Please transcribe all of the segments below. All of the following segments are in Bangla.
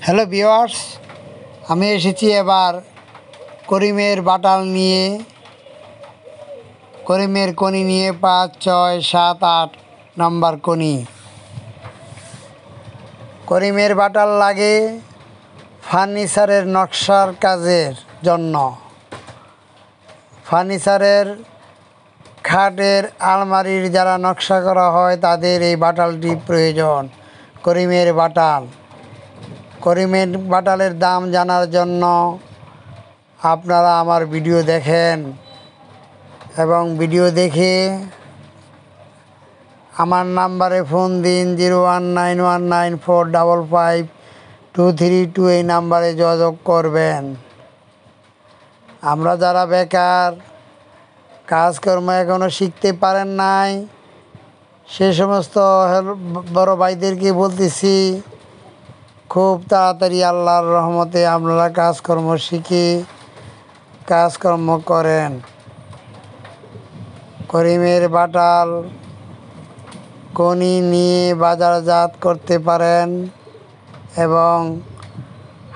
হ্যালো ভিউয়ার্স, আমি এসেছি এবার করিমের বাটাল নিয়ে, করিমের কনি নিয়ে 5, 6, 7, 8 নাম্বার কনি। করিমের বাটাল লাগে ফার্নিচারের নকশার কাজের জন্য। ফার্নিচারের খাটের আলমারির যারা নকশা করা হয় তাদের এই বাটালটি প্রয়োজন। করিমের বাটাল। করিমের বাটালের দাম জানার জন্য আপনারা আমার ভিডিও দেখেন এবং ভিডিও দেখে আমার নাম্বারে ফোন দিন 019194552232। এই নাম্বারে যোগাযোগ করবেন। আমরা যারা বেকার, কাজকর্ম এখনও শিখতে পারেন নাই, সে সমস্ত বড় ভাইদেরকে বলতেছি, খুব তাড়াতাড়ি আল্লাহর রহমতে আপনারা কাজকর্ম শিখে কাজকর্ম করেন। করিমের বাটাল কনি নিয়ে বাজারজাত করতে পারেন এবং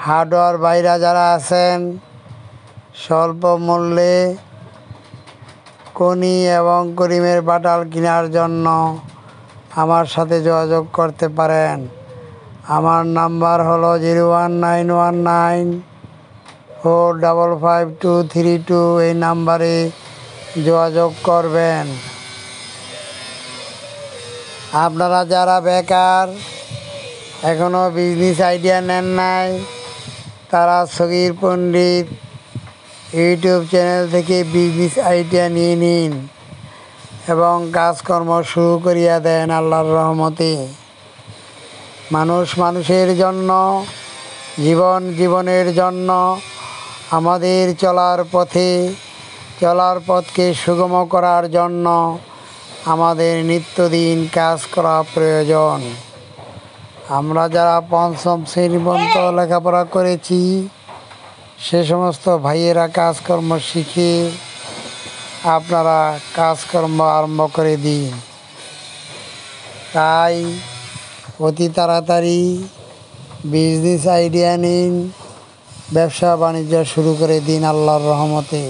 হার্ডওয়্যার ভাইরা যারা আছেন স্বল্প মূল্যে কনি এবং করিমের বাটাল কেনার জন্য আমার সাথে যোগাযোগ করতে পারেন। আমার নাম্বার হলো 019194552232। এই নাম্বারে যোগাযোগ করবেন। আপনারা যারা বেকার, এখনও বিজনেস আইডিয়া নেন নাই, তারা সগীর পণ্ডিত ইউটিউব চ্যানেল থেকে বিজনেস আইডিয়া নিয়ে নিন এবং কাজকর্ম শুরু করিয়া দেন আল্লাহর রহমতে। মানুষ মানুষের জন্য, জীবন জীবনের জন্য, আমাদের চলার পথকে সুগম করার জন্য আমাদের নিত্যদিন কাজ করা প্রয়োজন। আমরা যারা 5ম শ্রেণী পর্যন্ত লেখাপড়া করেছি, সে সমস্ত ভাইয়েরা কাজকর্ম শিখে আপনারা কাজকর্ম আরম্ভ করে দিন। তাই অতি তাড়াতাড়ি বিজনেস আইডিয়া নিন, ব্যবসা বাণিজ্য শুরু করে দিন আল্লাহর রহমতে।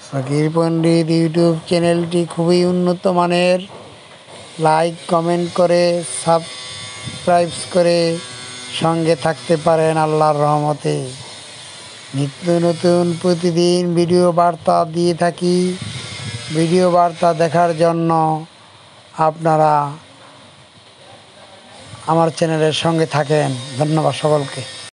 সগীর পণ্ডিত ইউটিউব চ্যানেলটি খুবই উন্নত মানের। লাইক কমেন্ট করে সাবস্ক্রাইব করে সঙ্গে থাকতে পারেন আল্লাহর রহমতে। নিত্য নতুন প্রতিদিন ভিডিও বার্তা দিয়ে থাকি। ভিডিও বার্তা দেখার জন্য আপনারা আমার চ্যানেলের সঙ্গে থাকেন। ধন্যবাদ সকলকে।